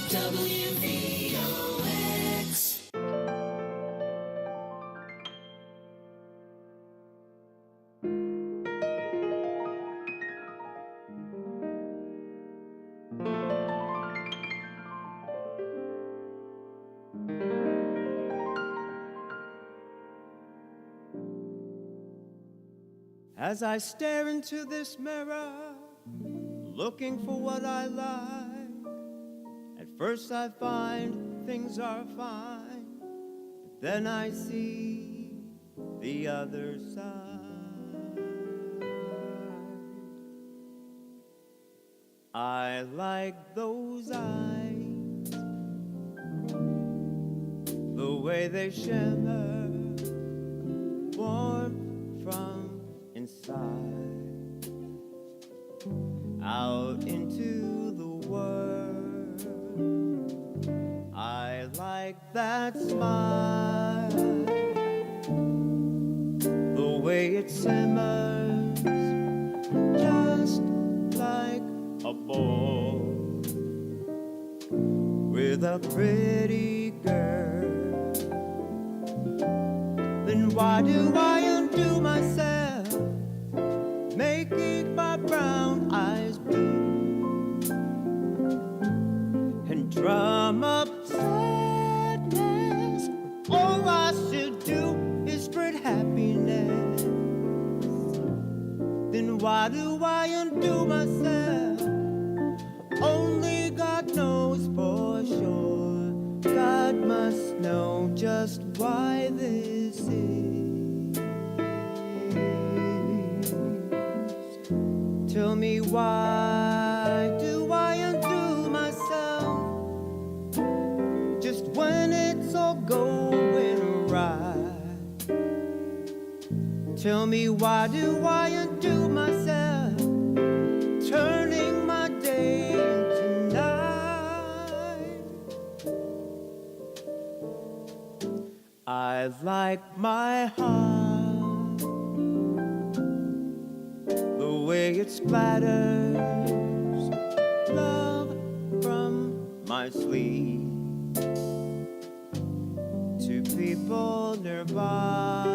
WVOX. As I stare into this mirror, looking for what I like, at first I find things are fine, but then I see the other side. I like those eyes, the way they shimmer, warm from inside, out into the world. I like that smile, the way it simmers, just like a bowl with a pretty girl. Then why do I undo myself, making my brown eyes blue, and drum up sadness? All I should do is spread happiness. Then why do I undo myself? Only God knows for sure. God must know just why this is. Tell me, why do I undo myself just when it's all going right? Tell me, why do I undo myself, turning my day into night? I like my heart, the way it splatters love from my sleeve to people nearby.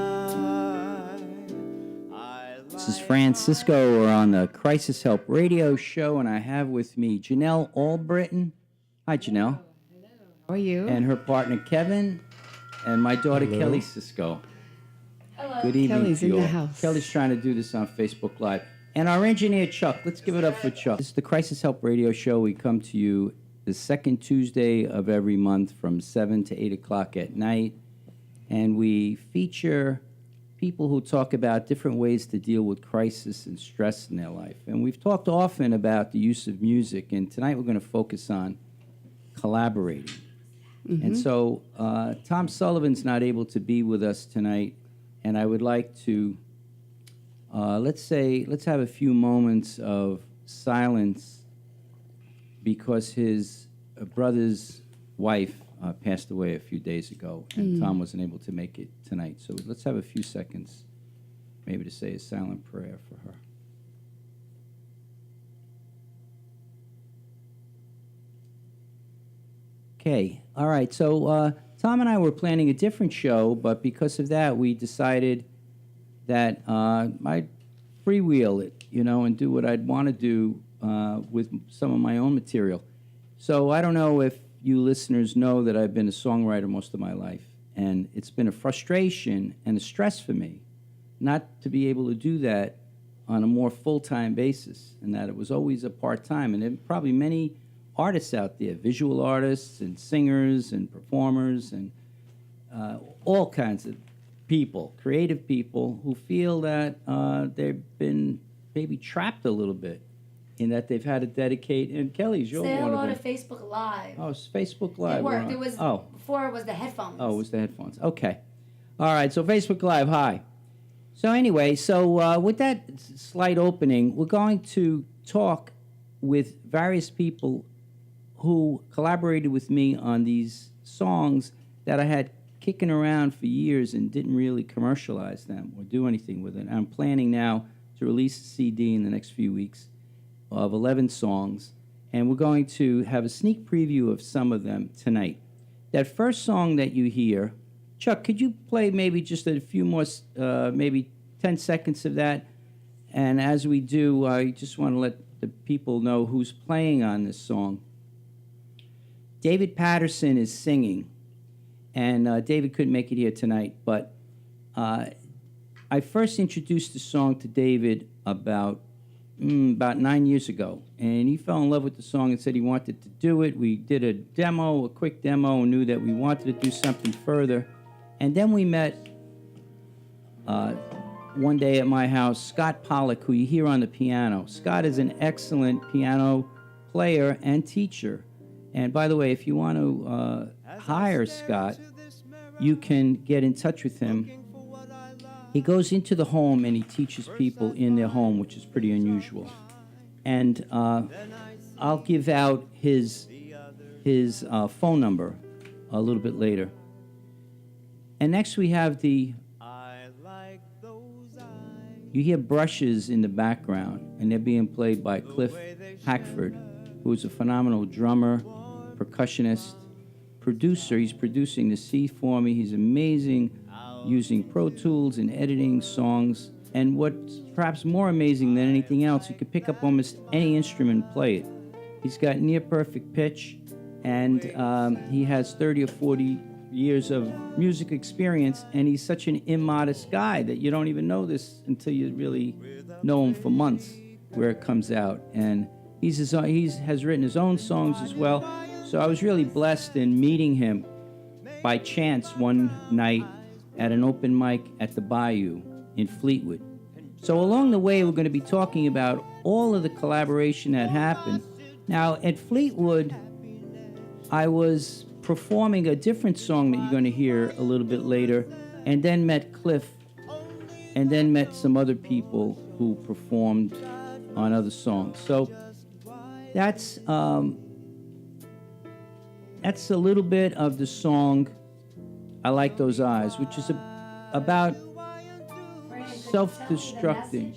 This is Fran Sisco. We're on the Crisis Help Radio Show, and I have with me Janelle Allbritton. Hi, Janelle. How are you? And her partner, Kevin, and my daughter, Kelly Sisco. Hello. Good evening Kelly's to you in the all. house. Kelly's trying to do this on Facebook Live. And our engineer, Chuck. Let's give it up for Chuck. This is the Crisis Help Radio Show. We come to you the second Tuesday of every month from 7 to 8 o'clock at night. And we feature people who talk about different ways to deal with crisis and stress in their life. And we've talked often about the use of music, and tonight we're going to focus on collaborating. Mm-hmm. And so Tom Sullivan's not able to be with us tonight, and I would like to, let's have a few moments of silence because his brother's wife passed away a few days ago, and Tom wasn't able to make it tonight. So let's have a few seconds, maybe to say a silent prayer for her. Okay, all right. So Tom and I were planning a different show, but because of that, we decided that I'd freewheel it, and do what I'd want to do with some of my own material. So I don't know if you listeners know that I've been a songwriter most of my life, and it's been a frustration and a stress for me not to be able to do that on a more full-time basis, and that it was always a part-time. And there are probably many artists out there, visual artists and singers and performers and all kinds of people, creative people, who feel that they've been maybe trapped a little bit in that they've had to dedicate. And Kelly's, you're Say one hello of to them. Facebook Live. Oh, it's Facebook Live. It worked. It was before it was the headphones. Oh, it was the headphones. Okay. All right, so Facebook Live, hi. So anyway, with that slight opening, we're going to talk with various people who collaborated with me on these songs that I had kicking around for years and didn't really commercialize them or do anything with it. I'm planning now to release a CD in the next few weeks of 11 songs, and we're going to have a sneak preview of some of them tonight. That first song that you hear, Chuck, could you play maybe just a few more, maybe 10 seconds of that? And as we do, I just want to let the people know who's playing on this song. David Patterson is singing, and David couldn't make it here tonight, but I first introduced the song to David about 9 years ago, and he fell in love with the song and said he wanted to do it. We did a quick demo, and knew that we wanted to do something further. And then we met one day at my house, Scott Pollock, who you hear on the piano. Scott is an excellent piano player and teacher. And by the way, if you want to hire Scott, you can get in touch with him. He goes into the home and he teaches people in their home, which is pretty unusual. And I'll give out his phone number a little bit later. And next we have you hear brushes in the background, and they're being played by Cliff Hackford, who is a phenomenal drummer, percussionist, producer. He's producing the C for me. He's amazing using Pro Tools and editing songs. And what's perhaps more amazing than anything else, you could pick up almost any instrument and play it. He's got near perfect pitch, and he has 30 or 40 years of music experience, and he's such an immodest guy that you don't even know this until you really know him for months, where it comes out. And he has written his own songs as well. So I was really blessed in meeting him by chance one night at an open mic at the Bayou in Fleetwood. So along the way, we're going to be talking about all of the collaboration that happened. Now, at Fleetwood, I was performing a different song that you're going to hear a little bit later, and then met Cliff, and then met some other people who performed on other songs. So that's a little bit of the song I Like Those Eyes, which is about self-destructing.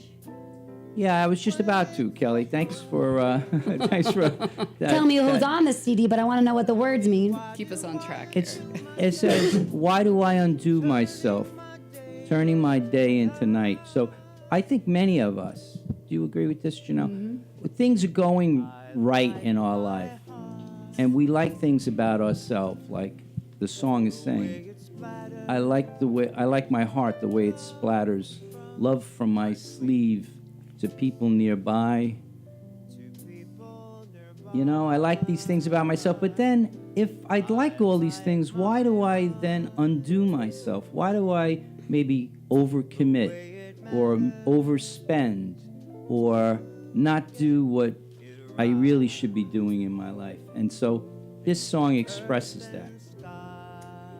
Yeah, I was just about to, Kelly. Thanks for thanks for that. Tell me who's on the CD, but I want to know what the words mean. Keep us on track. It says, "Why do I undo myself, turning my day into night?" So I think many of us, do you agree with this, Janelle? Mm-hmm. Things are going right in our life, and we like things about ourselves, like the song is saying. I like my heart the way it splatters love from my sleeve to people nearby. You know, I like these things about myself, but then if I like all these things, why do I then undo myself? Why do I maybe overcommit or overspend or not do what I really should be doing in my life? And so this song expresses that.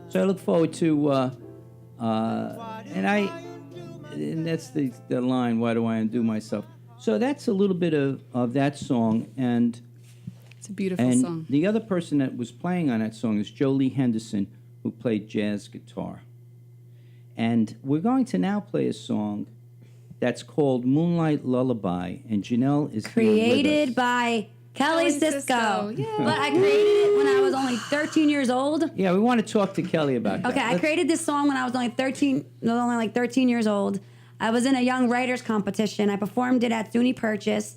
So I look forward to, and that's the line, why do I undo myself? So that's a little bit of that song. And it's a beautiful song. The other person that was playing on that song is Lee Henderson, who played jazz guitar. And we're going to now play a song that's called Moonlight Lullaby, and Janelle is created by Kelly Sisco. Yeah. But I created it when I was only 13 years old. Yeah, we want to talk to Kelly about that. Okay, I created this song when I was only 13 years old. I was in a young writers competition. I performed it at SUNY Purchase.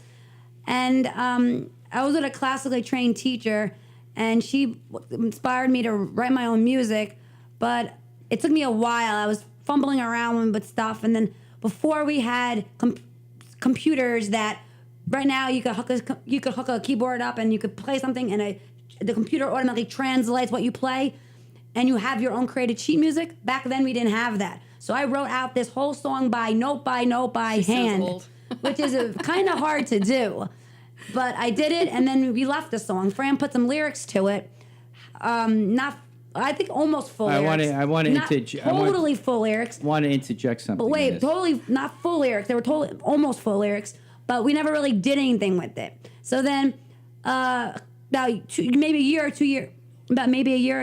And I was with a classically trained teacher, and she inspired me to write my own music. But it took me a while. I was fumbling around with stuff. And then before we had computers that right now you could hook a keyboard up and you could play something, and the computer automatically translates what you play, and you have your own created sheet music. Back then we didn't have that. So I wrote out this whole song by note by hand, which is kind of hard to do. But I did it, and then we left the song. Fran put some lyrics to it. I think almost full lyrics. I want to interject. Totally full lyrics. Want to interject something. But wait, totally not full lyrics. They were totally almost full lyrics, but we never really did anything with it. So then, maybe a year or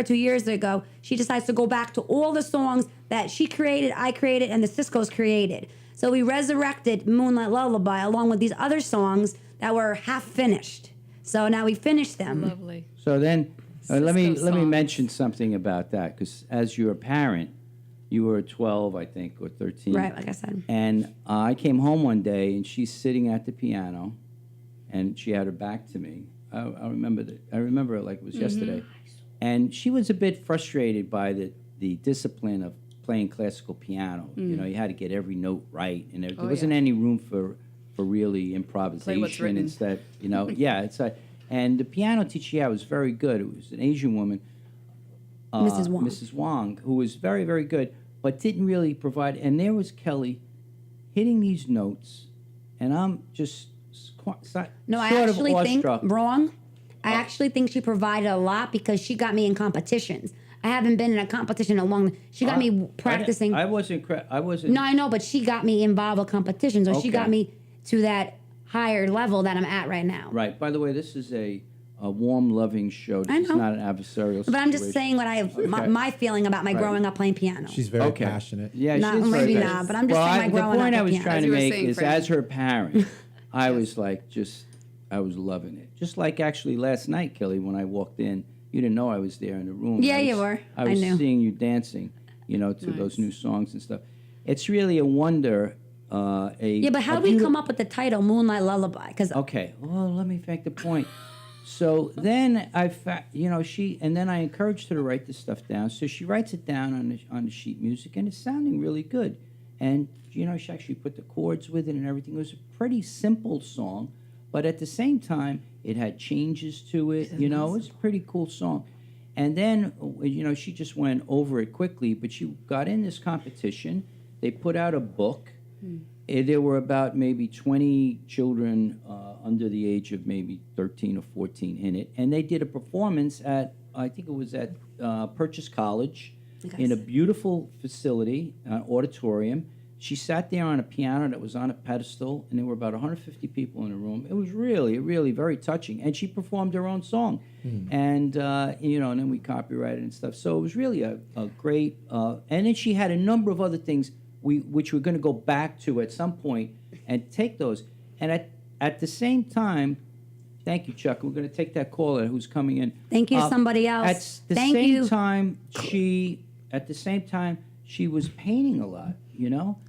2 years ago, she decides to go back to all the songs that she created, I created, and the Siscos created. So we resurrected Moonlight Lullaby along with these other songs that were half finished. So now we finished them. Lovely. So then, let me songs. mention something about that, because as you're a parent, you were 12, I think, or 13. Right, like I said. And I came home one day, and she's sitting at the piano, and she had her back to me. I remember that. I remember it like it was yesterday. And she was a bit frustrated by the discipline of playing classical piano. You know, you had to get every note right, and there wasn't any room for really improvisation. written. Instead, you know, it's like, and the piano teacher she had was very good. It was an Asian woman, Mrs. Wong, who was very, very good, but didn't really provide. And there was Kelly hitting these notes, and I'm just No, I sort actually of think awestruck. wrong. I actually think she provided a lot because she got me in competitions. I haven't been in a competition in a long. She got me practicing. I wasn't. No, I know, but she got me involved with competitions, so she got Okay. me to that higher level that I'm at right now. Right. By the way, this is a warm, loving show. This I is know. not an adversarial But I'm just situation. saying what my feeling about my growing up playing piano. She's very Okay. passionate. Yeah, Not- she is very maybe good. not, but I'm just saying my the growing point up I was at piano. trying As to you were make saying, is, Fran. as her parent, I was like, I was loving it. Just like actually last night, Kelly, when I walked in, you didn't know I was there in the room. Yeah, I you was- were. I I was knew. seeing you dancing, to those new songs and stuff. It's really a wonder. Yeah, but how did we come up with the title Moonlight Lullaby? Because Okay, well, let me make the point. So then and then I encouraged her to write this stuff down. So she writes it down on the sheet music, and it's sounding really good. And she actually put the chords with it and everything. It was a pretty simple song, but at the same time, it had changes to it. It was a pretty cool song. And then, she just went over it quickly, but she got in this competition. They put out a book. There were about maybe 20 children under the age of maybe 13 or 14 in it. And they did a performance I think it was at Purchase College in a beautiful facility, auditorium. She sat there on a piano that was on a pedestal, and there were about 150 people in the room. It was really, really very touching. And she performed her own song. And, and then we copyrighted and stuff. So it was really a great, and then she had a number of other things which we're going to go back to at some point and take those. And at the same time, thank you, Chuck. We're going to take that caller who's coming in. Thank you, somebody else. At the Thank same you. time, she was painting a lot.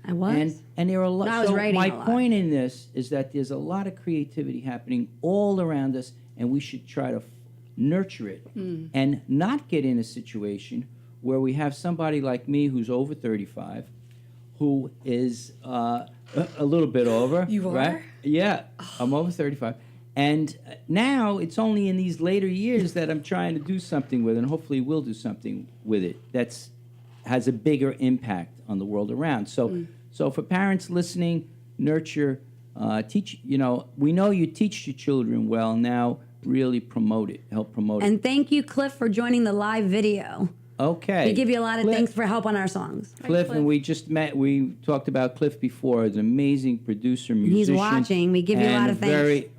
I was? And there are a lot. No, I was so writing my a lot. point in this is that there's a lot of creativity happening all around us, and we should try to nurture it and not get in a situation where we have somebody like me who's over 35, who is a little bit over. You are? Right? Yeah, I'm over 35. And now it's only in these later years that I'm trying to do something with it, and hopefully we'll do something with it that's has a bigger impact on the world around. So, so for parents listening, nurture, teach. We know you teach your children well. Now, really promote it. Help promote it. And thank you, Cliff, for joining the live video. Okay. We give you a lot of Cliff- thanks for help on our songs. Cliff, and we just met. We talked about Cliff before. He's an amazing producer, musician. He's watching. We give you a lot and of thanks. Very,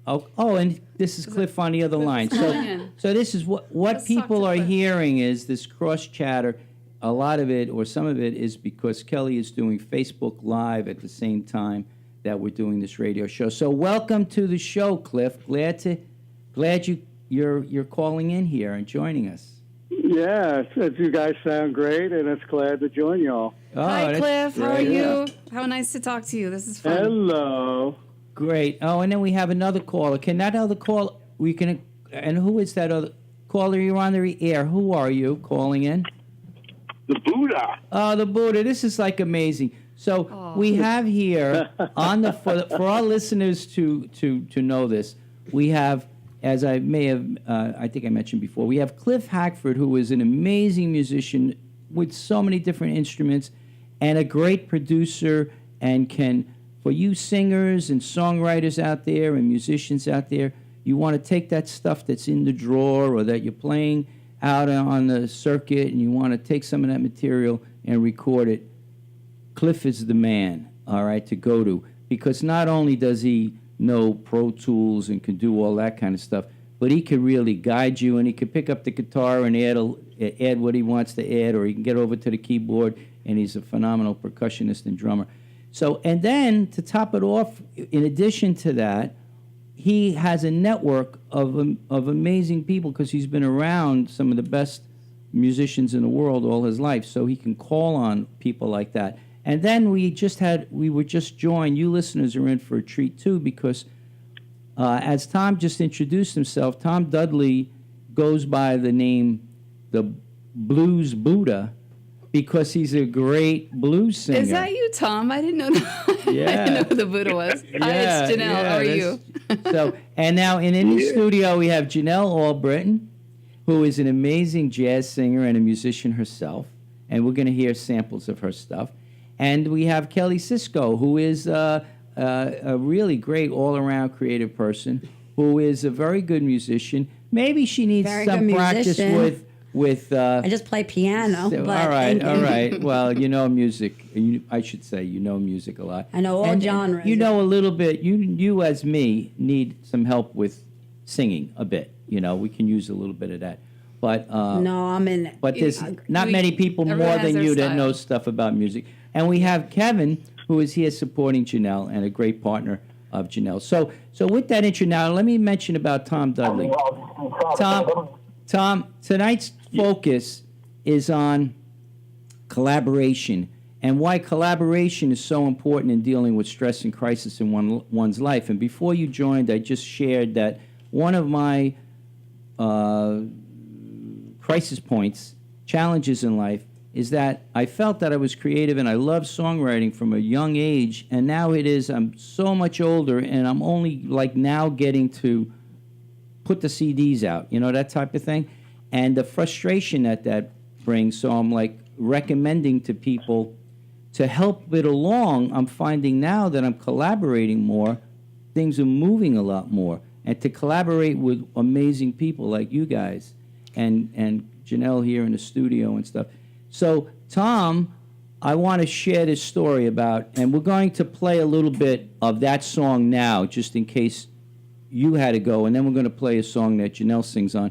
and this is Cliff on the other line. calling in. So this is what Let's talk people to are Cliff. hearing is this cross chatter. A lot of it, or some of it, is because Kelly is doing Facebook Live at the same time that we're doing this radio show. So welcome to the show, Cliff. Glad you're calling in here and joining us. Yeah, you guys sound great, and it's glad to join y'all. Oh, Hi, that's Cliff. How are great. you? How nice to talk to you. This is fun. Hello. Great. Oh, and then we have another caller. Can that other call? And who is that other caller? You're on the air. Who are you calling in? The Buddha. Oh, the Buddha. This is like amazing. So we have here on for our listeners to know this, we have, as I may have, I think I mentioned before, we have Cliff Hackford, who is an amazing musician with so many different instruments and a great producer, and for you singers and songwriters out there and musicians out there, you want to take that stuff that's in the drawer or that you're playing out on the circuit and you want to take some of that material and record it. Cliff is the man, all right, to go to, because not only does he know Pro Tools and can do all that kind of stuff, but he can really guide you, and he can pick up the guitar and add what he wants to add, or he can get over to the keyboard, and he's a phenomenal percussionist and drummer. So, and then to top it off, in addition to that, he has a network of amazing people because he's been around some of the best musicians in the world all his life, so he can call on people like that. And then we were just joined. You listeners are in for a treat too, because as Tom just introduced himself, Tom Dudley goes by the name the Blues Buddha because he's a great blues singer. Is that you, Tom? I didn't know that. Yeah. I didn't know who the Buddha was. Hi, it's Janelle. How are you? So, and now in the studio we have Janelle Allbritton, who is an amazing jazz singer and a musician herself, and we're going to hear samples of her stuff. And we have Kelly Sisco, who is a really great all-around creative person, who is a very good musician. Maybe she needs Very some good practice musician. with I just play piano. so, But all right, thank all you. right. Well, you know music. I should say you know music a lot. I know all genres. You know a little bit. You as me need some help with singing a bit. You know, we can use a little bit of that. But No, I'm in. but there's not many people more everyone has than their you that style. know stuff about music. And we have Kevin, who is here supporting Janelle and a great partner of Janelle. So with that intro now, let me mention about Tom Dudley. Tom, tonight's focus is on collaboration and why collaboration is so important in dealing with stress and crisis in one's life. And before you joined, I just shared that one of my crisis points, challenges in life, is that I felt that I was creative and I loved songwriting from a young age, and now I'm so much older and I'm only like now getting to put the CDs out, you know, that type of thing, and the frustration that brings. So I'm like recommending to people to help it along. I'm finding now that I'm collaborating more, things are moving a lot more, and to collaborate with amazing people like you guys and Janelle here in the studio and stuff. So, Tom, I want to share this story about, and we're going to play a little bit of that song now, just in case you had to go, and then we're going to play a song that Janelle sings on.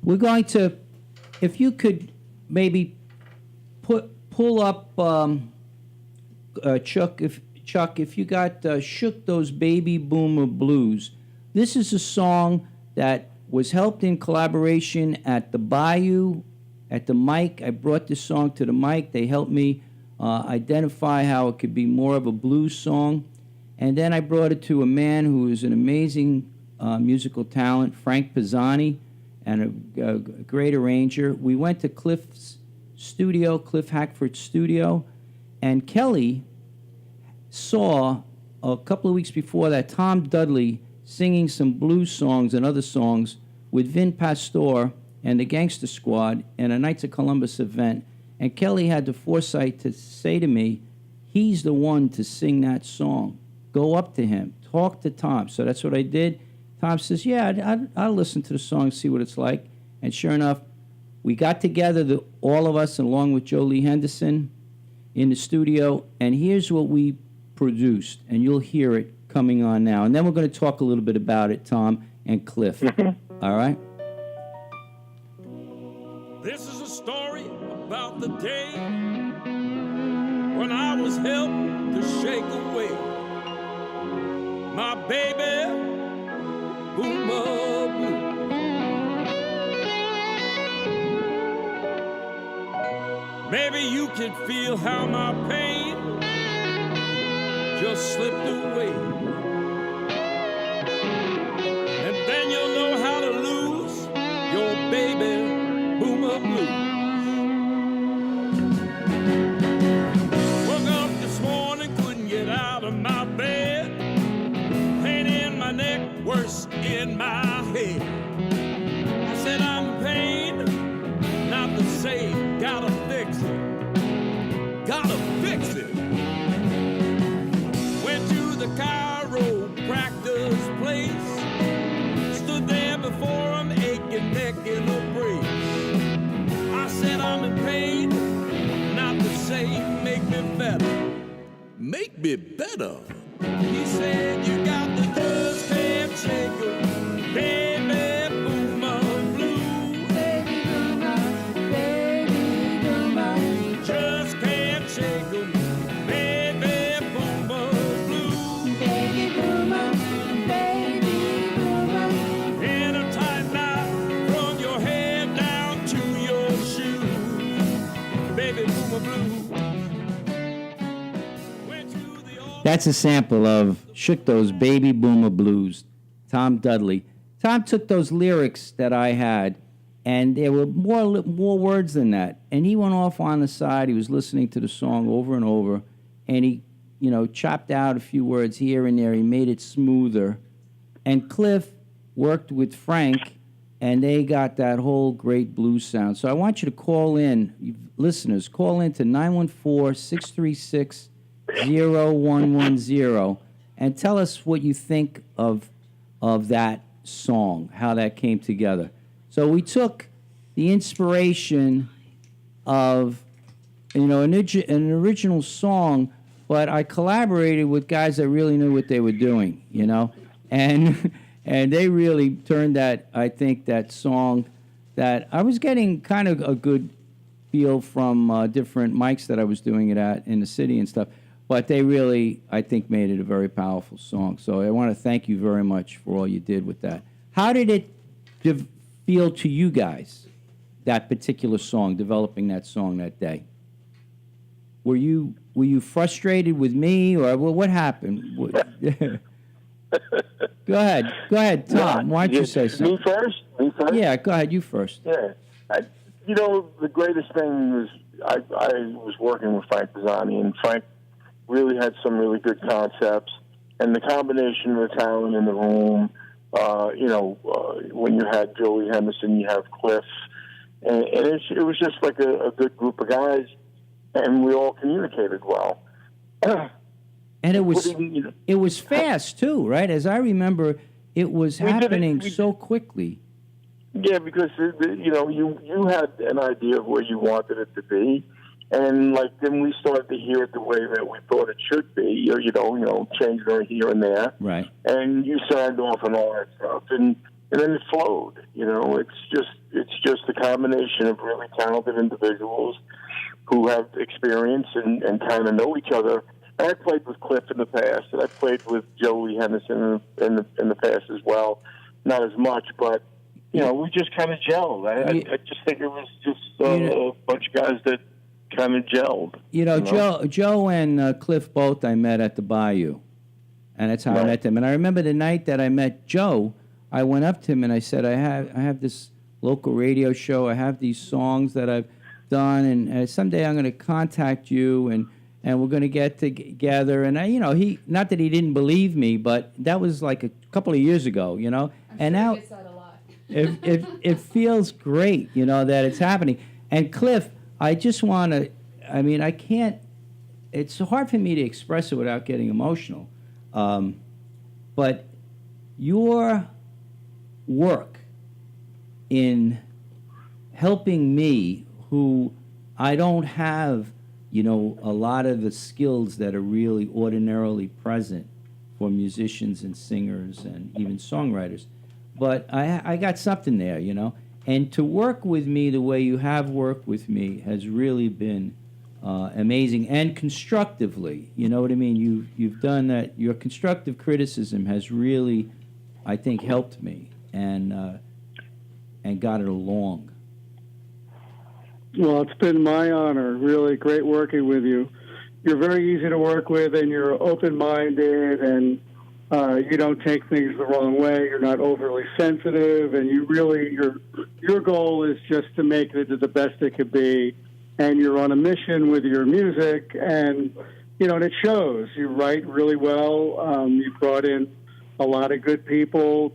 We're going to, if you could maybe pull up, Chuck, if you got Shook Those Baby Boomer Blues. This is a song that was helped in collaboration at the Bayou, at the mic. I brought this song to the mic. They helped me identify how it could be more of a blues song. And then I brought it to a man who is an amazing musical talent, Frank Pisani, and a great arranger. We went to Cliff Hackford studio, and Kelly saw a couple of weeks before that Tom Dudley singing some blues songs and other songs with Vin Pastor and the Gangster Squad in a Knights of Columbus event. And Kelly had the foresight to say to me, he's the one to sing that song. Go up to him. Talk to Tom. So that's what I did. Tom says, yeah, I'll listen to the song, see what it's like. And sure enough, we got together, all of us, along with Lee Henderson, in the studio. And here's what we produced. And you'll hear it coming on now. And then we're going to talk a little bit about it, Tom and Cliff. All right? This is a story about the day when I was helped to shake away my baby boomer blue. Maybe you can feel how my pain just slipped away, and then you'll know how to lose your baby boomer blues. Woke up this morning, couldn't get out of my bed, pain in my neck, worse in my head. I said I'm in pain, not the same, gotta fix it, gotta fix it. Went to the chiropractor's place, stood there before him, aching neck in a brace. I said I'm in pain, not the same, make me better. Make me better. He said you got the just can't shake it, baby boomer blue. Baby boomer, just can't shake it, baby boomer blue. Baby boomer, baby That's a sample of Shook Those Baby Boomer Blues, Tom Dudley. Tom took those lyrics that I had, and there were more words than that. And he went off on the side. He was listening to the song over and over, and he, chopped out a few words here and there. He made it smoother. And Cliff worked with Frank, and they got that whole great blues sound. So I want you to call in, listeners, call in to 914-636-0110 and tell us what you think of that song, how that came together. So we took the inspiration of, an original song, but I collaborated with guys that really knew what they were doing, and and they really turned that song that I was getting kind of a good feel from different mics that I was doing it at in the city and stuff, but they really, I think, made it a very powerful song. So I want to thank you very much for all you did with that. How did it feel to you guys, that particular song, developing that song that day? Were you frustrated with me, or what happened? Go ahead, Tom. Why don't you say something? Me first? Yeah, go ahead. You first. Yeah. The greatest thing was I was working with Frank Pisani, and Frank really had some really good concepts, and the combination of the talent in the room. When you had Lee Henderson, you have Cliff, and it was just like a good group of guys, and we all communicated well. And it was fast too, right? As I remember, it was happening so quickly. Yeah, because you had an idea of where you wanted it to be, and then we started to hear it the way that we thought it should be, or change it here and there, right? And you signed off on all that stuff, and then it flowed. It's just a combination of really talented individuals who have experience and kind of know each other. And I played with Cliff in the past, and I played with Lee Henderson in the past as well. Not as much, but we just kind of gelled. I just think it was just a bunch of guys that kind of gelled. Joe and Cliff both I met at the Bayou, and that's how I met them. And I remember the night that I met Joe, I went up to him and I said, I have this local radio show. I have these songs that I've done, and someday I'm going to contact you, and we're going to get together. And he, not that he didn't believe me, but that was like a couple of years ago, I'm and sure now he gets that a lot. it feels great, that it's happening. And Cliff, I just want to, I can't, it's hard for me to express it without getting emotional. But your work in helping me, who I don't have, a lot of the skills that are really ordinarily present for musicians and singers and even songwriters. But I got something there, And to work with me the way you have worked with me has really been amazing, and constructively. You know what I mean? You've done that. Your constructive criticism has really, I think, helped me and got it along. Well, it's been my honor. Really great working with you. You're very easy to work with, and you're open-minded, and you don't take things the wrong way. You're not overly sensitive, and you really your goal is just to make it the best it could be. And you're on a mission with your music, and and it shows. You write really well. You brought in a lot of good people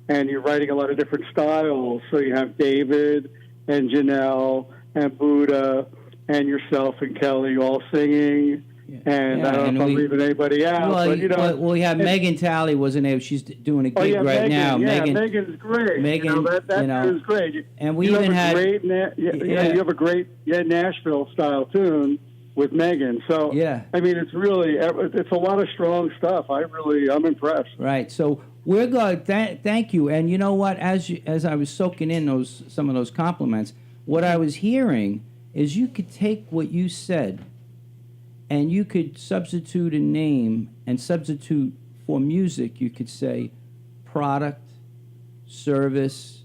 and you're writing a lot of different styles. So you have David and Janelle and Buddha and yourself and Kelly all singing. And I don't know if I'm leaving anybody out. Well, but we have Megan Talley wasn't able. She's doing a gig right now. Yeah, Megan's great. Megan, that is great. And we even had you have a great Nashville style tune with Megan. So it's really it's a lot of strong stuff. I'm impressed. Right. So we're good. Thank you. And you know what? As I was soaking in some of those compliments, what I was hearing is you could take what you said, and you could substitute a name and substitute for music. You could say product, service,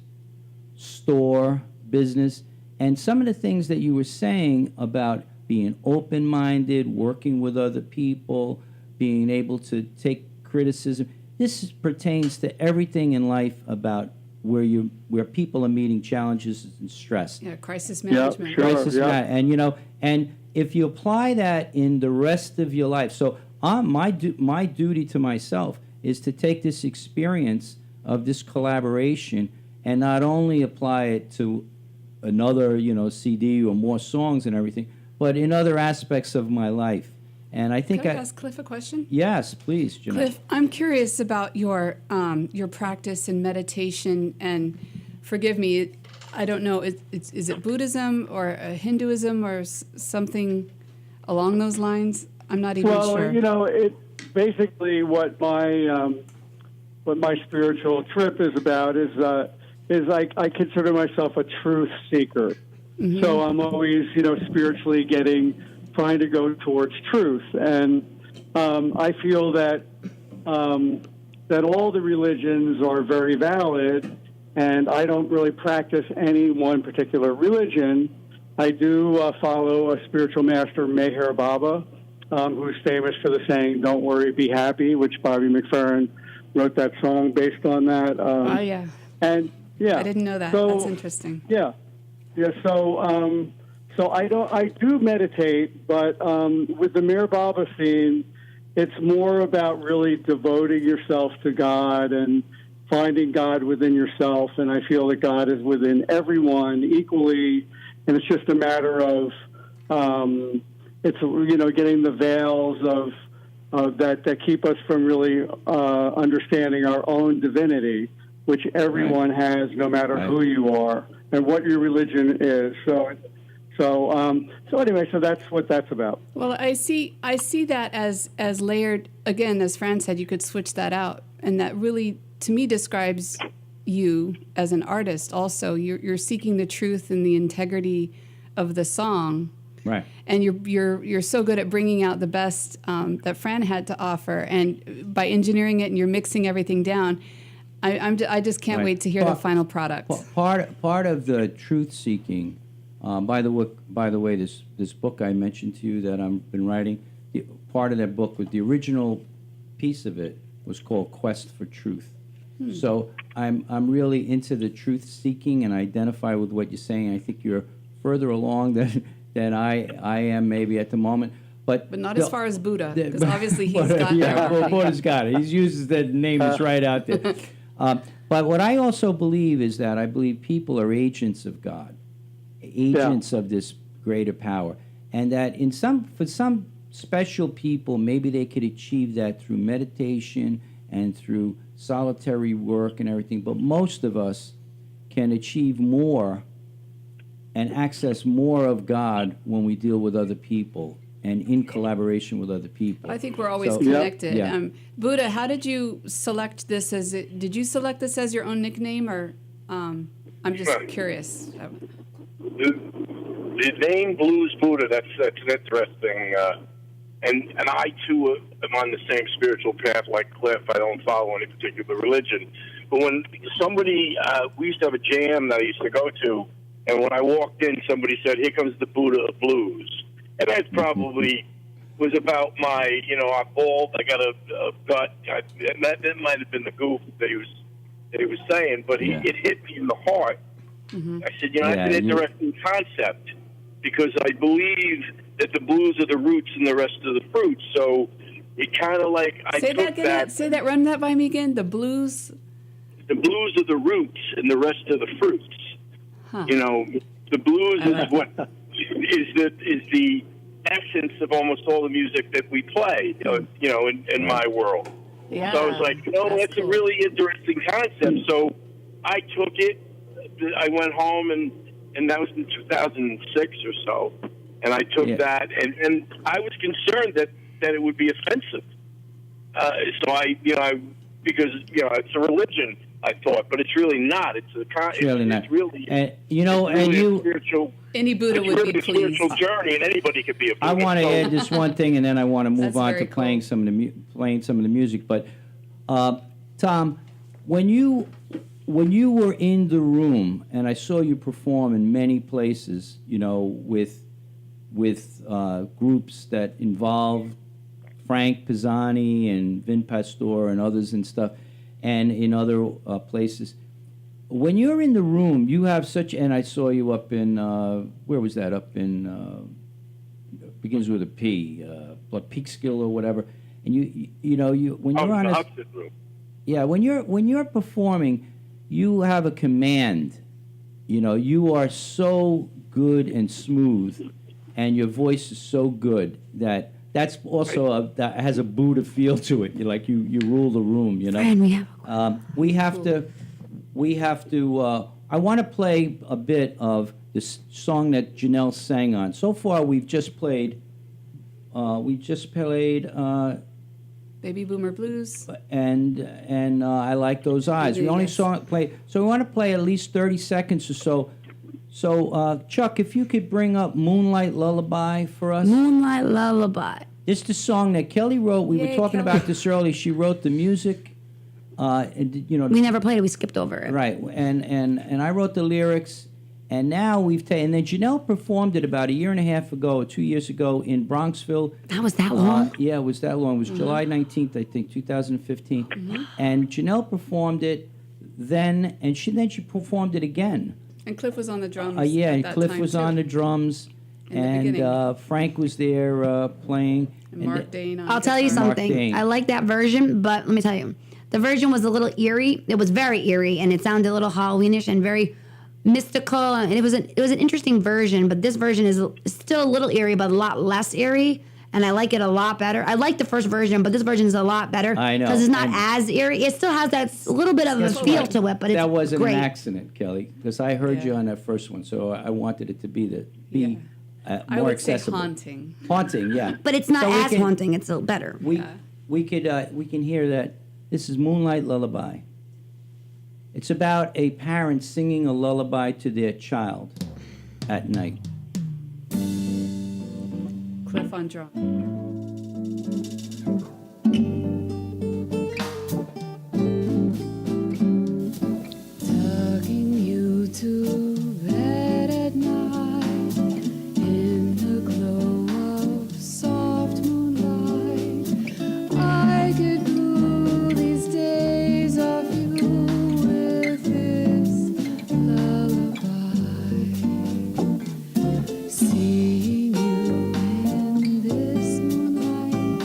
store, business. And some of the things that you were saying about being open-minded, working with other people, being able to take criticism. This pertains to everything in life about where people are meeting challenges and stress. Yeah, crisis management. Yeah, sure. Crisis and and if you apply that in the rest of your life, so my duty to myself is to take this experience of this collaboration and not only apply it to another CD or more songs and everything, but in other aspects of my life. And I think Could I ask Cliff a question? Yes, please, Janelle. Cliff, I'm curious about your practice in meditation, and forgive me, I don't know, is it Buddhism or Hinduism or something along those lines? I'm not even sure. Well, it basically what my spiritual trip is about is I consider myself a truth seeker. Mm-hmm. So I'm always spiritually trying to go towards truth, and I feel that all the religions are very valid, and I don't really practice any one particular religion. I do follow a spiritual master, Meher Baba, who's famous for the saying, "Don't worry, be happy," which Bobby McFerrin wrote that song based on that. Oh, yeah. And, yeah. I didn't know that. So, that's interesting. Yeah. Yeah, so I do meditate, but with the Meher Baba scene, it's more about really devoting yourself to God and finding God within yourself. And I feel that God is within everyone equally, and it's just a matter of getting the veils of that keep us from really understanding our own divinity, which everyone has, no matter who you are and what your religion is. So anyway, so that's what that's about. Well, I see that as layered. Again, as Fran said, you could switch that out, and that really, to me, describes you as an artist. Also, you're seeking the truth and the integrity of the song, right? And you're so good at bringing out the best that Fran had to offer, and by engineering it, and you're mixing everything down. I just can't wait to hear the final product. Part of the truth seeking. By the way, this book I mentioned to you that I've been writing, part of that book, with the original piece of it, was called Quest for Truth. So I'm really into the truth seeking and identify with what you're saying. I think you're further along than I am maybe at the moment. But not as far as Buddha, because obviously he's got there. Well, Buddha's got it. He uses that name is right out there. But what I also believe is that I believe people are agents of God. Agents of this greater power, and that for some special people, maybe they could achieve that through meditation and through solitary work and everything, but most of us can achieve more and access more of God when we deal with other people and in collaboration with other people. I think we're always connected. Yeah. Buddha, how did you select this did you select this as your own nickname, or I'm just curious. The name Blues Buddha, that's interesting. And I, too, am on the same spiritual path like Cliff. I don't follow any particular religion. But when somebody, we used to have a jam that I used to go to, and when I walked in, somebody said, "Here comes the Buddha of Blues." And that probably was about my, I'm bald, I got a gut. And that might have been the goof that he was saying, but it hit me in the heart. Mm-hmm. I said, that's an interesting concept, because I blues that the blues are the roots and the rest of the fruits. So it kind of like say that. Run that by me again. The blues. The blues are the roots and the rest of the fruits. Huh. The blues is what is the essence of almost all the music that we play. In my world. Yeah. So I was like, that's cool. A really interesting concept. So I took it. I went home and that was in 2006 or so. And I took that, and I was concerned that it would be offensive. So because it's a religion, I thought, but it's really not. It's really not. It's really, a spiritual. Any Buddha would really be a spiritual journey, and anybody could be a Buddha. I want to add this one thing, and then I want to move on to playing some of the music. But Tom, when you were in the room, and I saw you perform in many places, with groups that involve Frank Pisani and Vin Pastor and others and stuff, and in other places. When you're in the room, you have such, and I saw you up in, where was that? Up in, begins with a P, Peekskill or whatever. And you know, when you're on a, yeah, when you're performing, you have a command. You know, you are so good and smooth, and your voice is so good that's also that has a Buddha feel to it. You're like you rule the room. You know. And We have to. I want to play a bit of this song that Janelle sang on. So far, we've just played. Baby Boomer Blues. And I Like Those Eyes. We only saw it play. So we want to play at least 30 seconds or so. So, Chuck, if you could bring up Moonlight Lullaby for us. Moonlight Lullaby. This is the song that Kelly wrote. We were talking Kelly. about this earlier. She wrote the music. And, you know, We never played it. We skipped over it. right. And I wrote the lyrics. And now we've taken. And then Janelle performed it about a year and a half ago, or 2 years ago, in Bronxville. That was that long? Yeah, it was that long. It was July 19th, I think, 2015. And Janelle performed it then, and she performed it again. And Cliff was on the drums. Yeah, at and that Cliff time, was too. on the drums, In the and beginning. Frank was there playing. And Mark Dane on I'll tell you guitar. Mark something. Dane. I like that version, but let me tell you. The version was a little eerie. It was very eerie, and it sounded a little Halloweenish and very mystical. And it was an interesting version, but this version is still a little eerie, but a lot less eerie. And I like it a lot better. I like the first version, but this version is a lot better. I know. Because it's not And as eerie. It still has that little bit of a That's feel right. to it, but it's that wasn't great. an accident, Kelly, because I heard you Yeah. on that first one, so I wanted it to be I more would accessible. say haunting. Haunting, yeah. But it's not So we as can- haunting. It's better. We can hear that. This is Moonlight Lullaby. It's about a parent singing a lullaby to their child at night. Cliff on drum. Tugging you to bed at night in the glow of soft moonlight. I could rule these days off you with this lullaby. Seeing you in this moonlight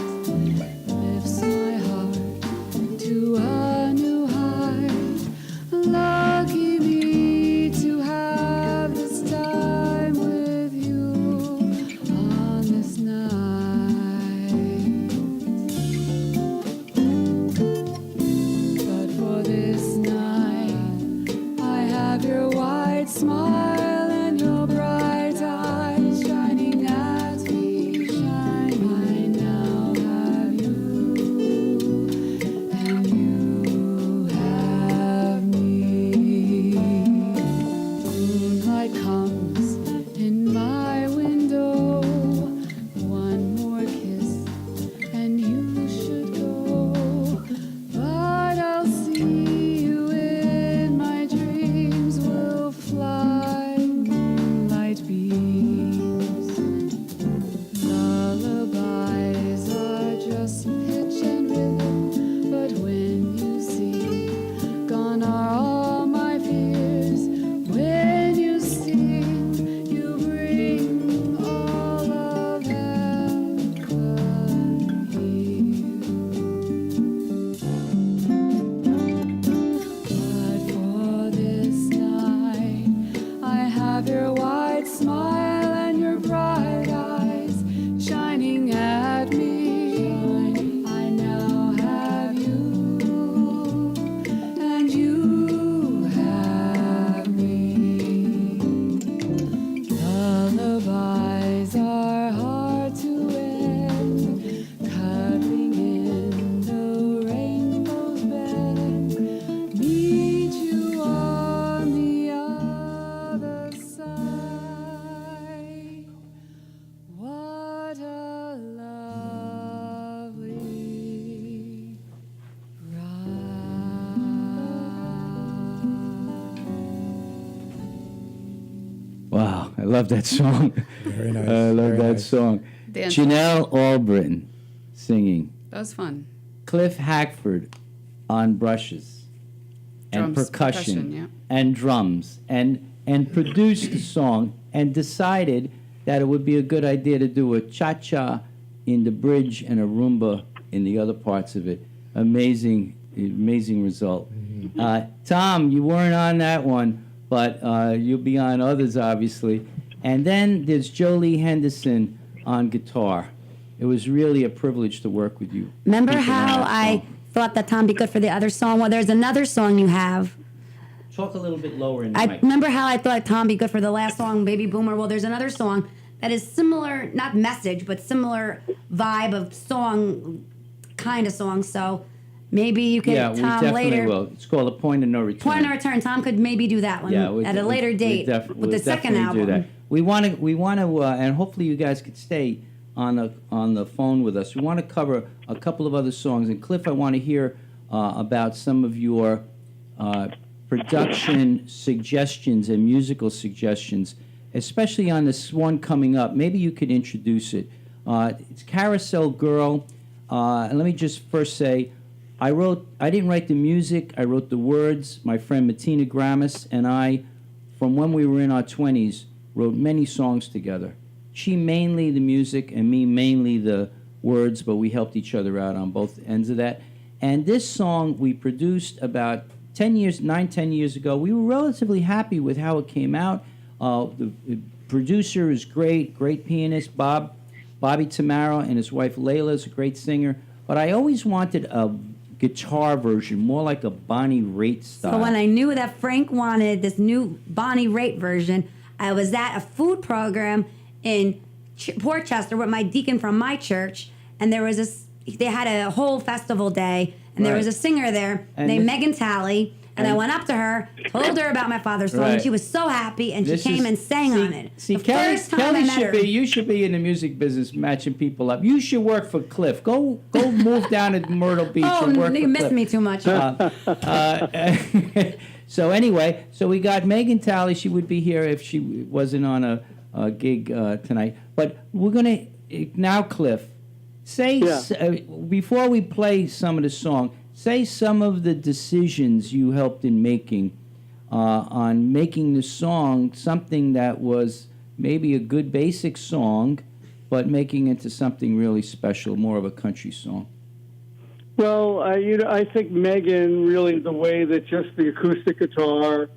lifts my heart to a new height. Lucky me to have this time with you on this night. But for this night, I have your white smile and your bright eyes shining at me. Shining. I now have you, and you have me. Moonlight comes in my window. One more kiss, and you should go. But I'll see you in my dreams. We'll fly moonlight beams. Lullabies are just pitch and rhythm, but when you see, gone are all my fears. When you sing, you bring all of heaven here. But for this night, I have your white smile and your bright eyes shining at me. I now have you, and you have me. Lullabies are hard to end, cuddling in the rainbow's bed. Meet you on the other side. What a lovely ride. Wow, I love that song. Very nice. I love Very that nice. song. Dance. Janelle Allbritton singing. That was fun. Cliff Hackford on brushes and Drums, percussion yeah. and drums and produced the song and decided that it would be a good idea to do a cha-cha in the bridge and a rumba in the other parts of it. Amazing result. Tom, you weren't on that one, but you'll be on others, obviously. And then there's Lee Henderson on guitar. It was really a privilege to work with you. Remember Keeping how that I song. thought that Tom be good for the other song? Well, there's another song you have. Talk a little bit lower in the I mic. remember how I thought Tom be good for the last song, Baby Boomer. Well, there's another song that is similar, not message, but similar vibe of song, kind of song. So maybe you could, Yeah, we Tom, definitely later. will. It's called A Point of No Return. Point of Return. Tom could maybe do that one at a later date with the second album. Do that. We want to, and hopefully you guys could stay on the phone with us. We want to cover a couple of other songs. And Cliff, I want to hear about some of your production suggestions and musical suggestions, especially on this one coming up. Maybe you could introduce it. It's Carousel Girl. And let me just first say, I didn't write the music, I wrote the words. My friend Martina Grammis and I, from when we were in our 20s, wrote many songs together. She mainly the music and me mainly the words, but we helped each other out on both ends of that. And this song we produced about 10 years ago. We were relatively happy with how it came out. The producer is great pianist, Bobby Tamaro, and his wife Layla is a great singer. But I always wanted a guitar version, more like a Bonnie Raitt style. So when I knew that Frank wanted this new Bonnie Raitt version, I was at a food program in Portchester with my deacon from my church, and there was they had a whole festival day, and there was a singer there named Megan Talley, and I went up to her, told her about my father's song, and she was so happy, and she came and sang on it. See, the Kelly, first time I met her. you should be in the music business, matching people up. You should work for Cliff. Go move down to Myrtle Beach and work for Cliff. You missed me too much. So anyway, we got Megan Talley. She would be here if she wasn't on a gig tonight. But we're going to, now Cliff, say, before we play some of the song, say some of the decisions you helped in making on making the song something that was maybe a good basic song, but making it into something really special, more of a country song. Well, I think Megan, really the way that just the acoustic guitar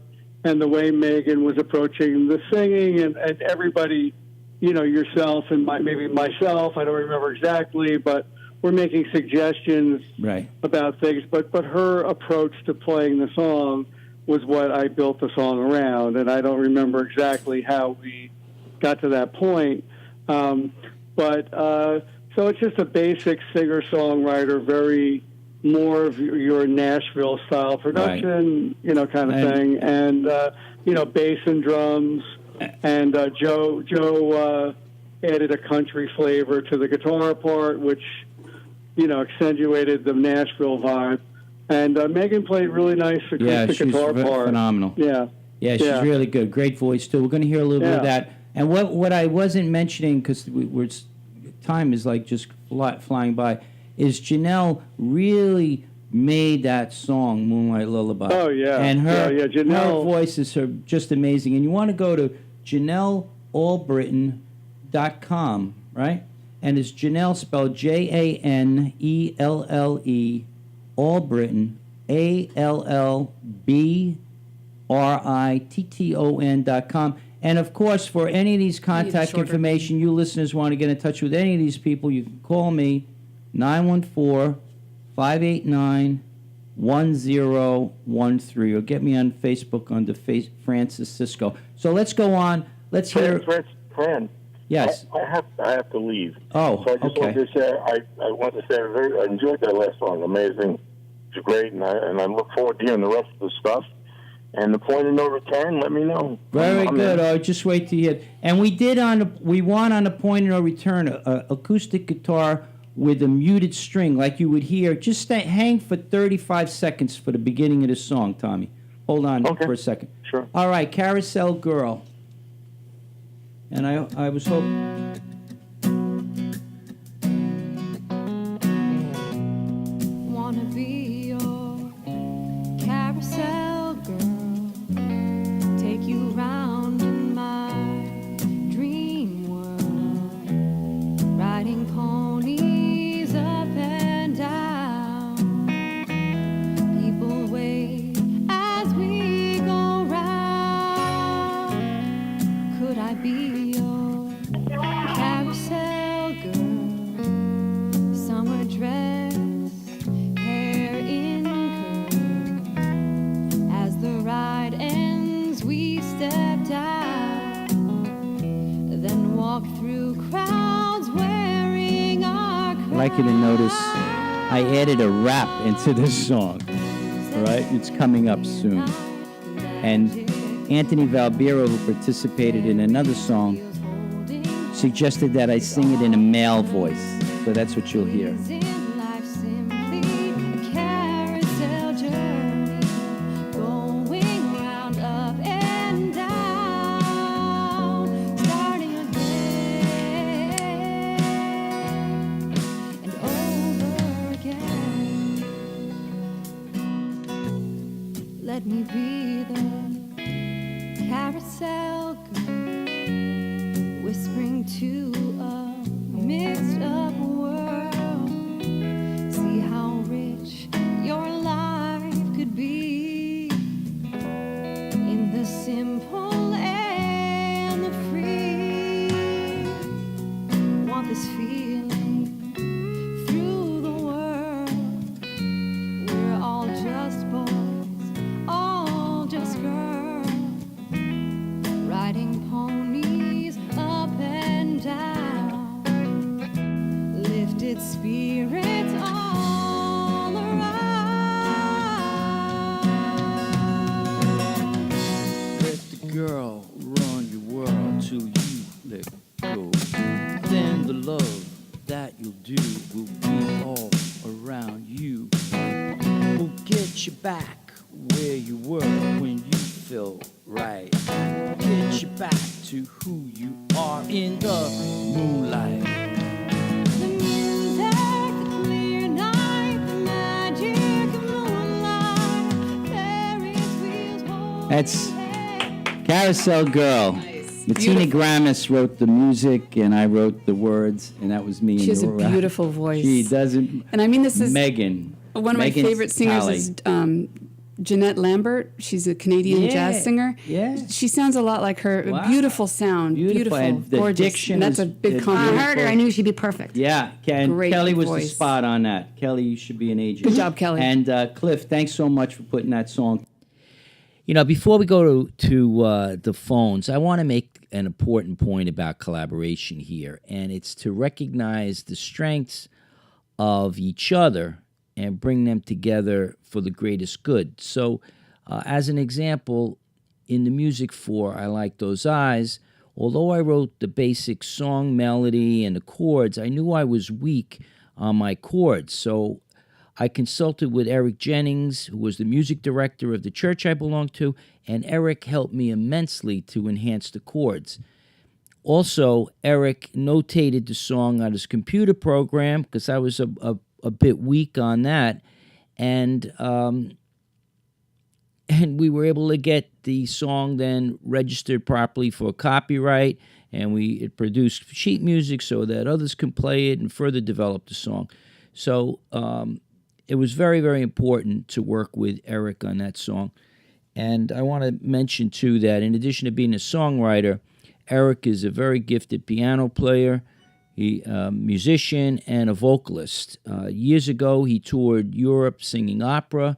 and the way Megan was approaching the singing and everybody, yourself and maybe myself, I don't remember exactly, but we're making suggestions about things. But her approach to playing the song was what I built the song around, and I don't remember exactly how we got to that point. So it's just a basic singer-songwriter, very more of your Nashville style production, kind of thing, and bass and drums, and Joe added a country flavor to the guitar part, which accentuated the Nashville vibe, and Megan played really nice acoustic guitar part. Phenomenal. Yeah, she's really good. Great voice too. We're going to hear a little bit of that. And what I wasn't mentioning, because time is like just flying by, is Janelle really made that song, Moonlight Lullaby. Oh, yeah. And her Janelle, voice is just amazing. And you want to go to JanelleAllbritton.com, right? And it's Janelle spelled Janelle, Allbritton, ALLBRITTON.com. And, of course, for any of these contact information, you listeners want to get in touch with any of these people, you can call me, 914-589-1013, or get me on Facebook under Fran Sisco. So let's go on. Let's hear... Fran. Yes. I have to leave. Oh, so I just want to say, I want to say I enjoyed that last song. Amazing. It's great, and I look forward to hearing the rest of the stuff. And the point of no return, let me know. Very good. Oh, just wait to hear. And we won on the point of no return, a acoustic guitar with a muted string, like you would hear. Just hang for 35 seconds for the beginning of the song, Tommy. Hold on for a second. Sure. All right, Carousel Girl. And I was hoping... walk through crowds wearing our I'd like you to notice I added a rap into this song. All right? It's coming up soon. And Anthony Valbiro, who participated in another song, suggested that I sing it in a male voice. So that's what you'll hear. in life simply a carousel journey, going round up and down, starting again and over again. Let me be the carousel girl, whispering to a mixed up world. See how rich your life could be in the simple and the free. Want this feeling through the world. We're all just boys, all just girls, riding ponies up and down, lifted spirits all around. Let the girl run your world till you let go. Then the love that you'll do will be all around you. Will get you back where you were when you felt right. Get you back to who you are in the moonlight. The music, the clear night, the magic of moonlight, Ferris wheels hold That's your hand. Carousel Girl. Nice. Martina Beautiful. Gramis wrote the music, and I wrote the words, and that was me. She has a and Nora. beautiful voice. She doesn't. And I mean, this is Megan. one of my Megan favorite singers Talley. is Jeanette Lambert. She's a Canadian Yeah, jazz singer. yeah. She sounds a lot like her. Wow. Beautiful sound. Beautiful, and the gorgeous. diction And that's is- a big is I compliment. heard her. I knew she'd be perfect. Yeah, and Great Kelly was the voice. spot on that. Kelly, you should be an agent. Good job, Kelly. And Cliff, thanks so much for putting that song. You know, before we go to the phones, I want to make an important point about collaboration here, and it's to recognize the strengths of each other and bring them together for the greatest good. So, as an example, in the music for I Like Those Eyes, although I wrote the basic song melody and the chords, I knew I was weak on my chords. So I consulted with Eric Jennings, who was the music director of the church I belonged to, and Eric helped me immensely to enhance the chords. Also, Eric notated the song on his computer program because I was a bit weak on that, and we were able to get the song then registered properly for copyright, and it produced sheet music so that others can play it and further develop the song. So it was very, very important to work with Eric on that song. And I want to mention, too, that in addition to being a songwriter, Eric is a very gifted piano player, musician, and a vocalist. Years ago, he toured Europe singing opera,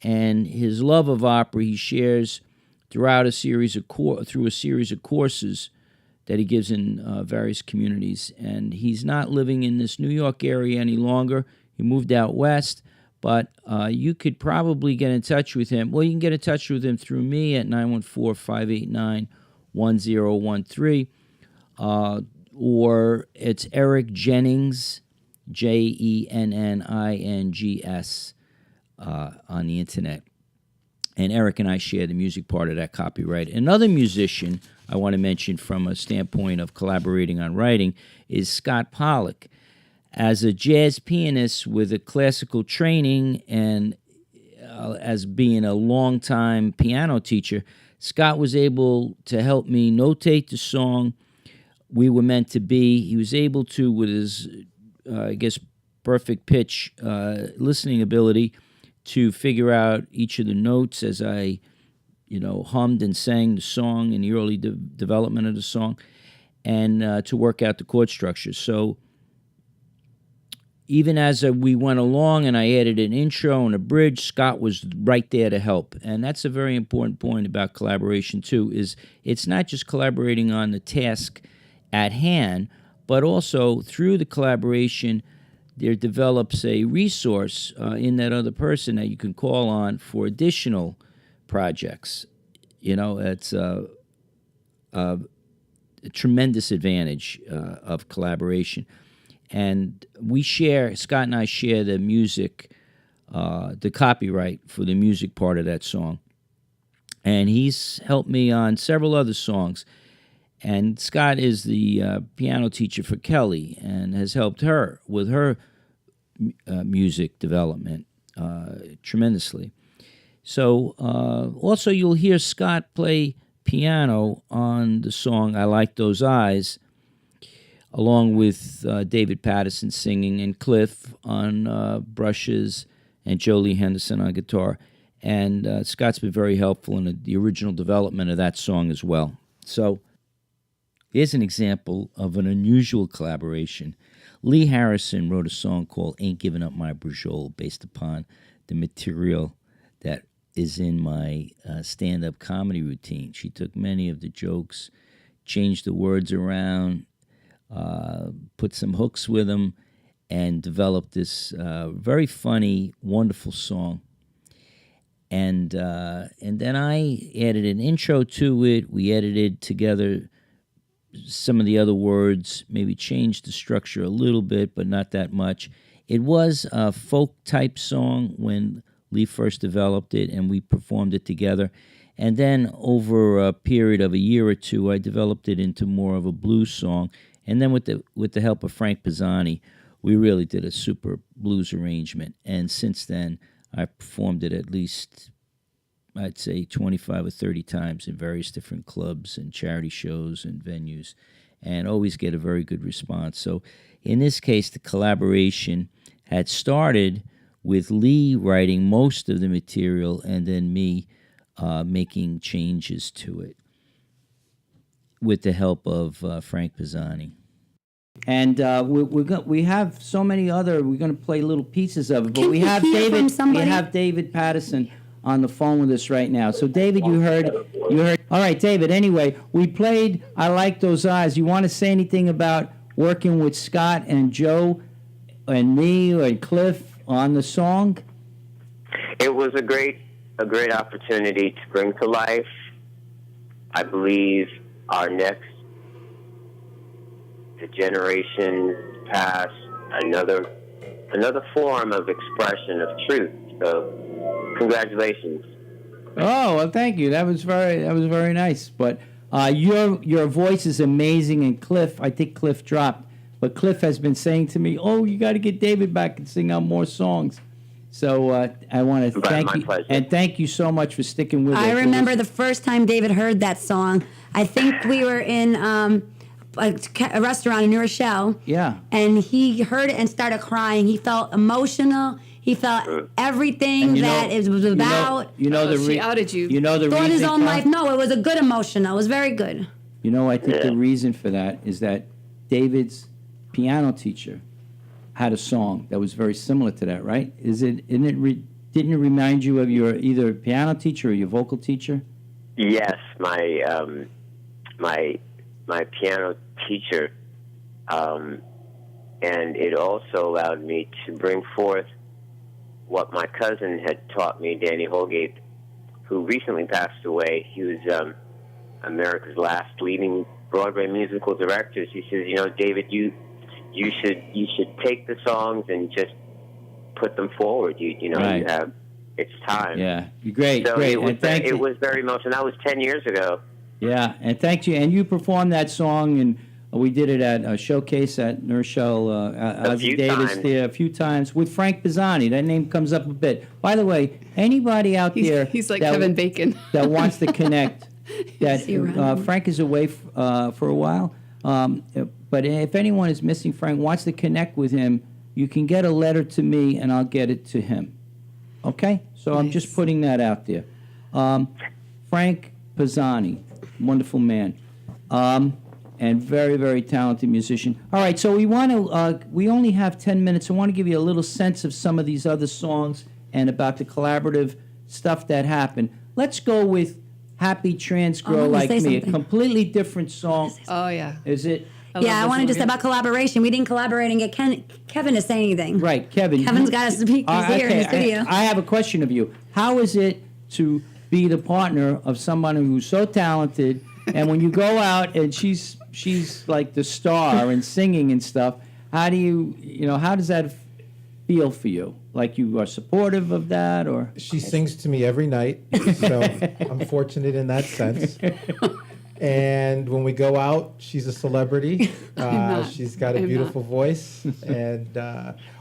and his love of opera he shares throughout through a series of courses that he gives in various communities. And he's not living in this New York area any longer. He moved out west, but you could probably get in touch with him. Well, you can get in touch with him through me at 914-589-1013, or it's Eric Jennings, Jennings, on the internet. And Eric and I share the music part of that copyright. Another musician I want to mention from a standpoint of collaborating on writing is Scott Pollock. As a jazz pianist with a classical training and as being a longtime piano teacher, Scott was able to help me notate the song We Were Meant to Be. He was able to, with his, perfect pitch listening ability, to figure out each of the notes as I, hummed and sang the song in the early development of the song, and to work out the chord structure. So even as we went along and I added an intro and a bridge, Scott was right there to help. And that's a very important point about collaboration, too, is it's not just collaborating on the task at hand, but also through the collaboration, there develops a resource in that other person that you can call on for additional projects. You know, it's a tremendous advantage of collaboration. And Scott and I share the music, the copyright for the music part of that song. And he's helped me on several other songs. And Scott is the piano teacher for Kelly and has helped her with her music development tremendously. So also you'll hear Scott play piano on the song I Like Those Eyes, along with David Patterson singing and Cliff on brushes and Lee Henderson on guitar. And Scott's been very helpful in the original development of that song as well. So here's an example of an unusual collaboration. Lee Harrison wrote a song called Ain't Giving Up My Brujol based upon the material that is in my stand-up comedy routine. She took many of the jokes, changed the words around, put some hooks with them, and developed this very funny, wonderful song. And then I added an intro to it. We edited together some of the other words, maybe changed the structure a little bit, but not that much. It was a folk-type song when Lee first developed it, and we performed it together. And then over a period of a year or two, I developed it into more of a blues song. And then with the help of Frank Pisani, we really did a super blues arrangement. And since then, I've performed it at least, I'd say, 25 or 30 times in various different clubs and charity shows and venues, and always get a very good response. So in this case, the collaboration had started with Lee writing most of the material and then me making changes to it with the help of Frank Pisani. And we have so many other. We're going to play little pieces of it, but we have David. We have David Patterson on the phone with us right now. So David, you heard. All right, David. Anyway, we played "I Like Those Eyes." You want to say anything about working with Scott and Joe and me and Cliff on the song? It was a great opportunity to bring to life, I believe, our next generation past another form of expression of truth. So, congratulations. Oh, well, thank you. That was very nice. But your voice is amazing, and Cliff, I think Cliff dropped, but Cliff has been saying to me, "Oh, you got to get David back and sing out more songs." So I want to thank you, pleasure. And thank you so much for sticking with us. I remember the first time David heard that song. I think we were in a restaurant in New Rochelle. Yeah. And he heard it and started crying. He felt emotional. He felt everything that it was about. She outed you. You know the Thought reason. his own life. No, it was a good emotional. It was very good. You know, I think the reason for that is that David's piano teacher had a song that was very similar to that, right? Didn't it remind you of your either piano teacher or your vocal teacher? Yes, my piano teacher, and it also allowed me to bring forth what my cousin had taught me, Danny Holgate, who recently passed away. He was America's last leading Broadway musical director. He says, David, you should take the songs and just put them forward. Right. It's time. Yeah, great, so great. It was very emotional. That was 10 years ago. Yeah, and thank you. And you performed that song, and we did it at a showcase at New Rochelle, Ozzie Davis there a few times with Frank Pisani. That name comes up a bit. By the way, anybody out there he's like Kevin Bacon that wants to connect, that Frank is away for a while. But if anyone is missing Frank, wants to connect with him, you can get a letter to me, and I'll get it to him. Okay? So I'm just putting that out there. Frank Pisani, wonderful man, and very, very talented musician. All right, so we want to. We only have 10 minutes. I want to give you a little sense of some of these other songs and about the collaborative stuff that happened. Let's go with "Happy Trans Girl Like Me," a completely different song. Oh yeah. Is it? I wanted to say about collaboration. We didn't collaborate and get Kevin to say anything. Right, Kevin. Kevin's got to speak. He's here in the studio. I have a question of you. How is it to be the partner of someone who's so talented, and when you go out and she's like the star and singing and stuff, how does that feel for you? Like you are supportive of that, or? She sings to me every night, so I'm fortunate in that sense. And when we go out, she's a celebrity. She's got a beautiful voice. And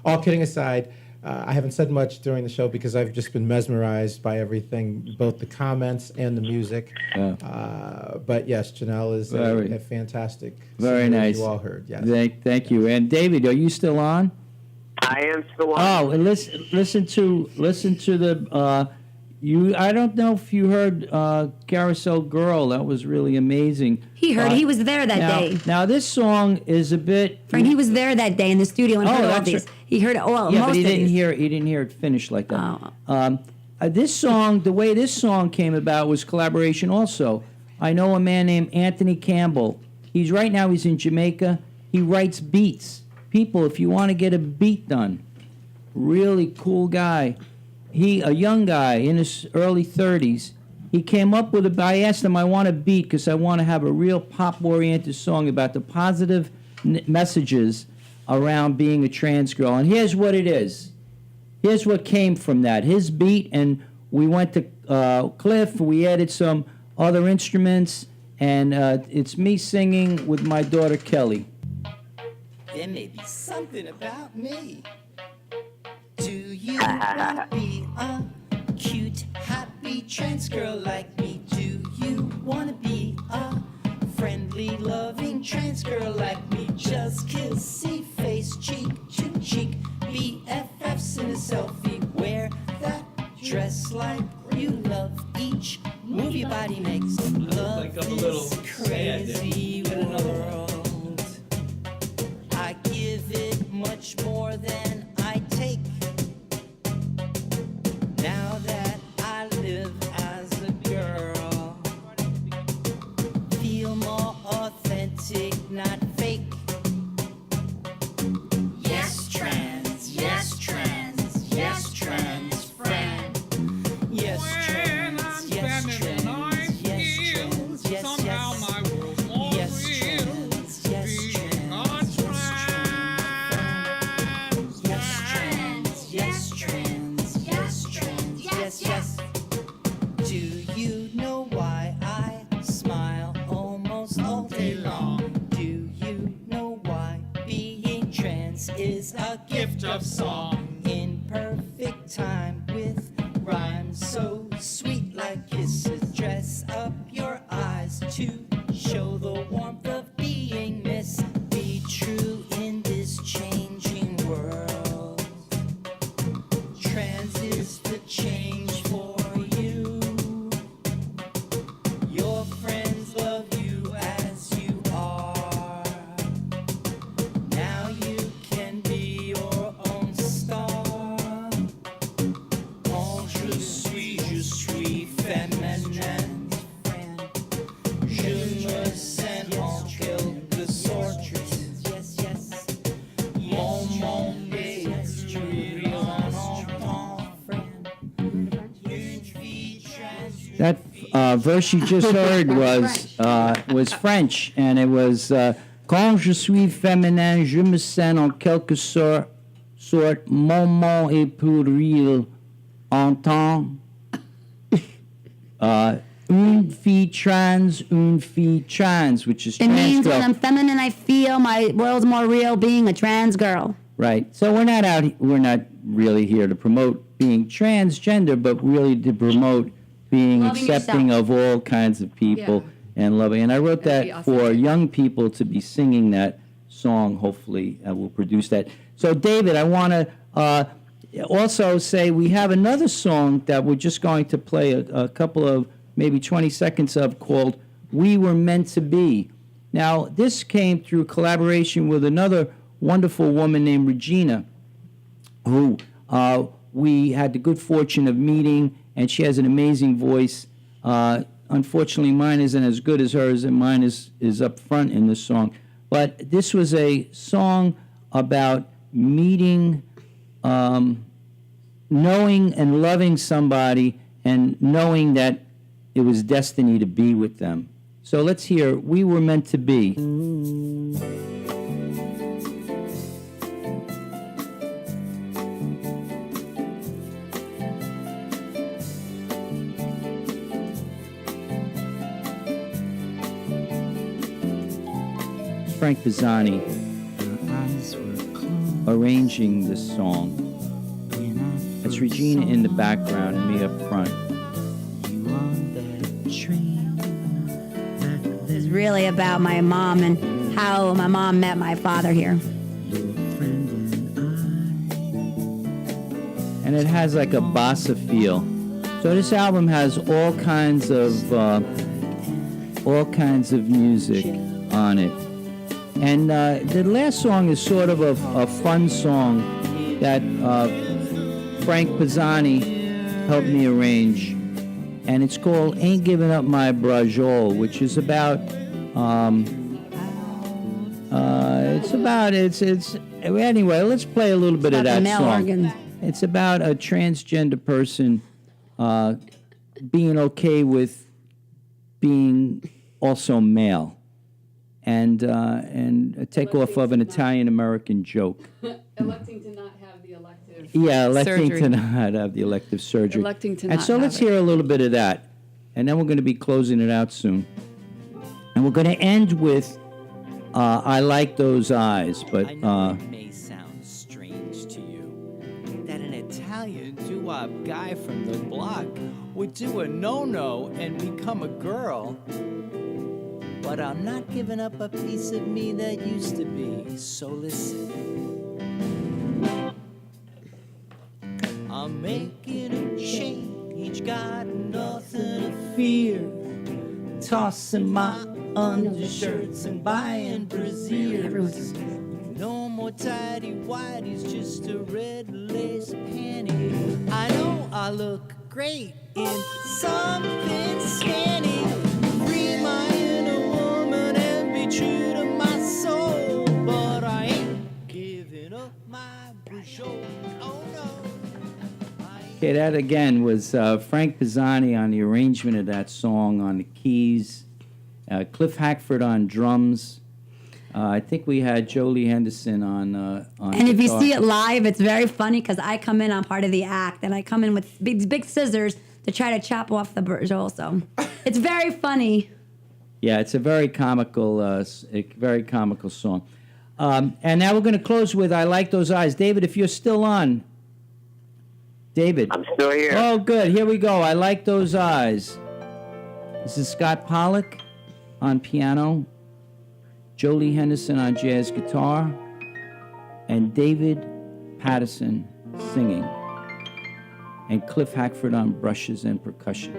all kidding aside, I haven't said much during the show because I've just been mesmerized by everything, both the comments and the music. But yes, Janelle is a fantastic very singer, nice. as you all heard. Yes. Thank you. And David, are you still on? I am still on. Oh, and listen to the. I don't know if you heard Carousel Girl. That was really amazing. He heard. He was there that day. Now this song is a bit. Frank, he was there that day in the studio and heard all these. Right. He heard all. Yeah, most but he of didn't these. hear. He didn't hear it finished like that. This song, the way this song came about, was collaboration. Also, I know a man named Anthony Campbell. He's in Jamaica. He writes beats. People, if you want to get a beat done, really cool guy. A young guy in his early 30s. He came up with I asked him, I want a beat because I want to have a real pop-oriented song about the positive messages around being a trans girl. And here's what it is. Here's what came from that. His beat, and we went to Cliff. We added some other instruments, and it's me singing with my daughter, Kelly. There may be something about me. Do you wanna be a cute, happy trans girl like me? Do you wanna be a friendly, loving trans girl like me? Just kiss, see face, cheek to cheek, BFFs in a selfie. Wear that dress like you love each move your body makes. Love is crazy world. I give it much more than I take. Now that I live as a girl, feel more authentic, not fake. Yes, trans, yes, trans, yes, trans, Fran. Yes, trans, yes, trans, yes, trans, yes, yes. Yes, trans, yes, trans, yes, trans, yes, trans, yes, yes. Do you know why I smile almost all day long? Do you know why being trans is a gift of song? In perfect time with rhymes so sweet like kisses. Dress up your eyes to show the warmth of being Miss. Be true in this changing world. Trans is the change for you. Your friends love you as you are. Now you can be your own star. Oh, je suis féminin. Je me sens en quelque sorte. Yes, yes. Mon monde est extérieur en enfant. Une fille trans. That verse you just heard was French, and it was Quand je suis féminin, je me sens en quelque sorte mon monde est pour real entend. Une fille trans, which is It trans means girl. when I'm feminine, I feel my world's more real being a trans girl. Right. So we're not really here to promote being transgender, but really to promote being Loving accepting yourself. of all kinds of people and loving. And I wrote That'd be that awesome. for young people to be singing that song. Hopefully, we'll produce that. So, David, I want to also say we have another song that we're just going to play a couple of maybe 20 seconds of called We Were Meant to Be. Now, this came through collaboration with another wonderful woman named Regina, who we had the good fortune of meeting, and she has an amazing voice. Unfortunately, mine isn't as good as hers, and mine is up front in this song. But this was a song about meeting, knowing and loving somebody and knowing that it was destiny to be with them. So let's hear We Were Meant to Be. Frank Pisani arranging this song. It's Regina in the background and me up front. It's really about my mom and how my mom met my father here. And it has like a bossa feel. So this album has all kinds of music on it. And the last song is sort of a fun song that Frank Pisani helped me arrange, and it's called "Ain't Giving Up My Brajol," which is about anyway. Let's play a little bit of that male song. organs. It's about a transgender person being okay with being also male. And a takeoff of an Italian-American joke. Electing to not have the elective Electing surgery. to not have the elective surgery. Electing to and not so let's have it. hear a little bit of that. And then we're going to be closing it out soon. And we're going to end with I Like Those Eyes. But I know it may sound strange to you that an Italian doo-wop guy from the block would do a no-no and become a girl. But I'm not giving up a piece of me that used to be. So listen. I'm making a change, got nothing to fear. Tossing my undershirts and buying brassieres. No more tidy whities, just a red lace panty. I know I look great in something scanty. Free my inner woman and be true to my soul. But I ain't giving up my brajol. Oh no. okay, that again was Frank Pisani on the arrangement of that song on the keys, Cliff Hackford on drums. I think we had Lee Henderson on And if you guitar. see it live, it's very funny because I come in on part of the act, and I come in with big scissors to try to chop off the brajol. So it's very funny. Yeah, it's a very comical song. And now we're going to close with I Like Those Eyes. David, if you're still on. David. I'm still here. Oh, good. Here we go. I Like Those Eyes. This is Scott Pollock on piano, Lee Henderson on jazz guitar, and David Patterson singing, and Cliff Hackford on brushes and percussion.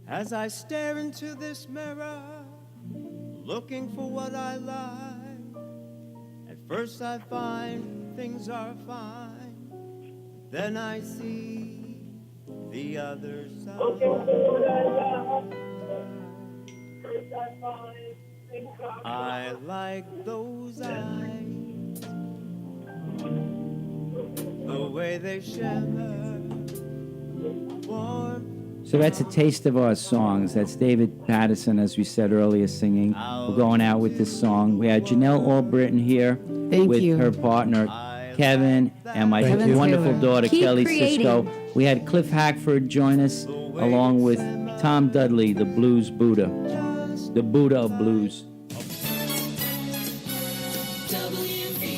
As I stare into this mirror, looking for what I like, at first I find things are fine, then I see the other side. I like those eyes, the way they shimmer, warm. So that's a taste of our songs. That's David Patterson, as we said earlier, singing. We're going out with this song. We had Janelle Allbritton here Thank with you. her partner, Kevin, and my Kevin's wonderful Taylor. daughter, Keep Kelly creating. Sisco. We had Cliff Hackford join us, along with Tom Dudley, the Blues Buddha, the Buddha of Blues. WVOX.